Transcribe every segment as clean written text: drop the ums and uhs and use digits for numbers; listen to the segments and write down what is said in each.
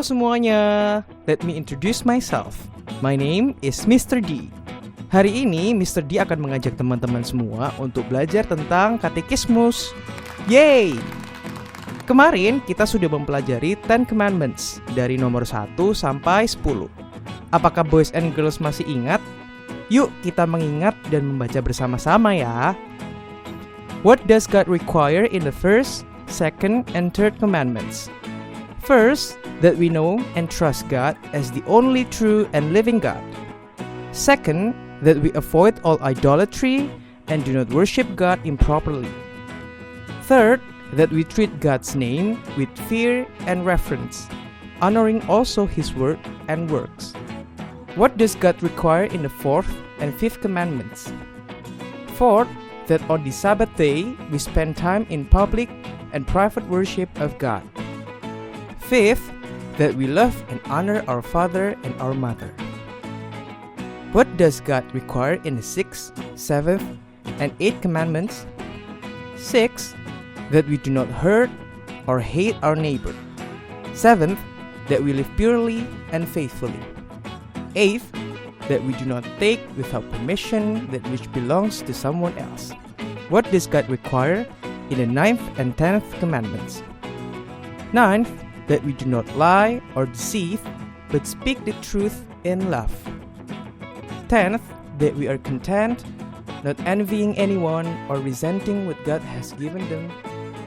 semuanya, let me introduce myself. My name is Mr. D. Hari ini Mr. D akan mengajak teman-teman semua untuk belajar tentang katekismus. Yeay! Kemarin kita sudah mempelajari 10 Commandments dari nomor 1 sampai 10. Apakah boys and girls masih ingat? Yuk kita mengingat dan membaca bersama-sama ya. What does God require in the first, second, and third commandments? First, that we know and trust God as the only true and living God. Second, that we avoid all idolatry and do not worship God improperly. Third, that we treat God's name with fear and reverence, honoring also His word and works. What does God require in the fourth and fifth commandments? Fourth, that on the Sabbath day we spend time in public and private worship of God. Fifth, that we love and honor our father and our mother. What does God require in the sixth, seventh, and eighth commandments? Sixth, that we do not hurt or hate our neighbor. Seventh, that we live purely and faithfully. Eighth, that we do not take without permission that which belongs to someone else. What does God require in the ninth and 10th commandments? Ninth, that we do not lie or deceive, but speak the truth in love. 10th, that we are content, not envying anyone or resenting what God has given them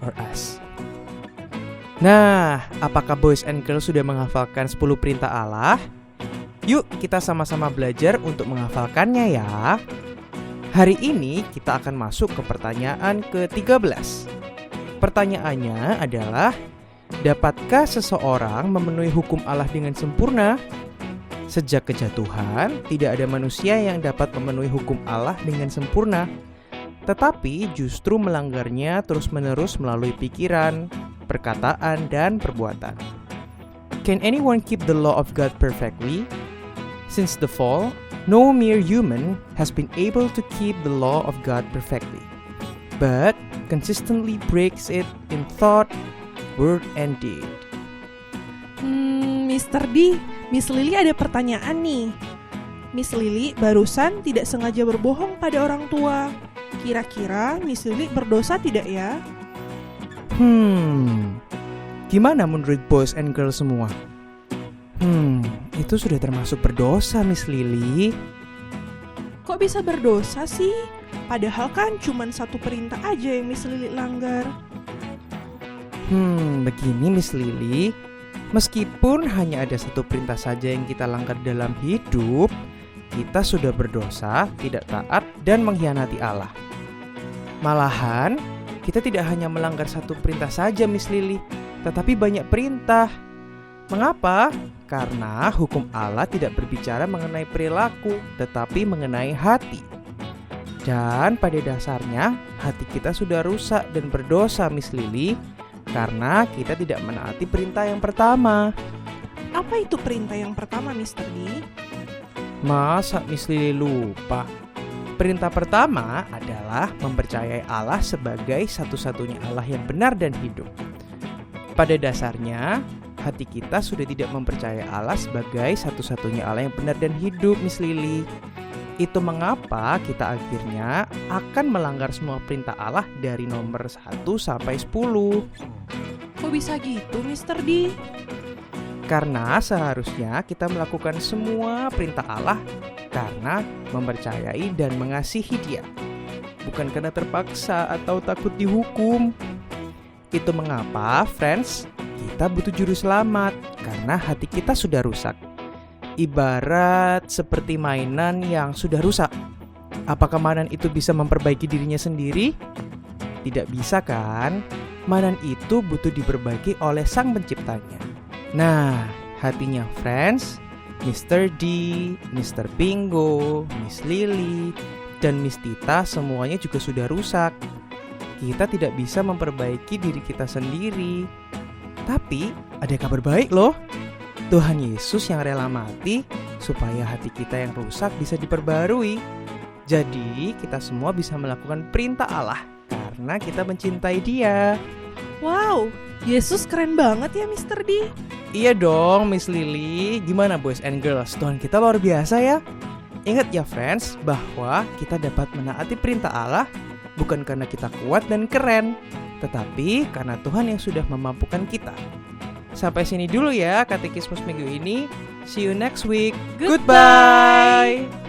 or us. Nah, apakah boys and girls sudah menghafalkan 10 perintah Allah? Yuk kita sama-sama belajar untuk menghafalkannya ya. Hari ini kita akan masuk ke pertanyaan ke-13. Pertanyaannya adalah, dapatkah seseorang memenuhi hukum Allah dengan sempurna? Sejak kejatuhan, tidak ada manusia yang dapat memenuhi hukum Allah dengan sempurna, tetapi justru melanggarnya terus-menerus melalui pikiran, perkataan, dan perbuatan. Can anyone keep the law of God perfectly? Since the fall, no mere human has been able to keep the law of God perfectly, but consistently breaks it in thought, word, and deed. Mr. D, Miss Lily ada pertanyaan nih. Miss Lily barusan tidak sengaja berbohong pada orang tua. Kira-kira Miss Lily berdosa tidak ya? Gimana menurut boys and girls semua? Itu sudah termasuk berdosa, Miss Lily. Kok bisa berdosa sih? Padahal kan cuma satu perintah aja yang Miss Lily langgar. Begini Miss Lily, meskipun hanya ada satu perintah saja yang kita langgar dalam hidup, kita sudah berdosa, tidak taat, dan mengkhianati Allah. Malahan, kita tidak hanya melanggar satu perintah saja Miss Lily, tetapi banyak perintah. Mengapa? Karena hukum Allah tidak berbicara mengenai perilaku, tetapi mengenai hati. Dan pada dasarnya, hati kita sudah rusak dan berdosa Miss Lily, karena kita tidak menaati perintah yang pertama. Apa itu perintah yang pertama, Mr. D? Masa Miss Lily lupa? Perintah pertama adalah mempercayai Allah sebagai satu-satunya Allah yang benar dan hidup. Pada dasarnya, hati kita sudah tidak mempercayai Allah sebagai satu-satunya Allah yang benar dan hidup, Miss Lily. Itu mengapa kita akhirnya akan melanggar semua perintah Allah dari nomor 1 sampai 10. Kok bisa gitu, Mr. D? Karena seharusnya kita melakukan semua perintah Allah karena mempercayai dan mengasihi Dia, bukan karena terpaksa atau takut dihukum. Itu mengapa, friends, kita butuh juru selamat karena hati kita sudah rusak. Ibarat seperti mainan yang sudah rusak. Apakah mainan itu bisa memperbaiki dirinya sendiri? Tidak bisa kan? Mainan itu butuh diperbaiki oleh sang penciptanya. Nah, hatinya friends, Mr. D, Mr. Bingo, Miss Lily, dan Miss Tita semuanya juga sudah rusak. Kita tidak bisa memperbaiki diri kita sendiri. Tapi ada kabar baik loh. Tuhan Yesus yang rela mati supaya hati kita yang rusak bisa diperbarui. Jadi kita semua bisa melakukan perintah Allah karena kita mencintai Dia. Wow, Yesus keren banget ya Mr. D. Iya dong, Miss Lily. Gimana boys and girls? Tuhan kita luar biasa ya. Ingat ya friends, bahwa kita dapat menaati perintah Allah bukan karena kita kuat dan keren, tetapi karena Tuhan yang sudah memampukan kita. Sampai sini dulu ya katekismus minggu ini. See you next week. Goodbye.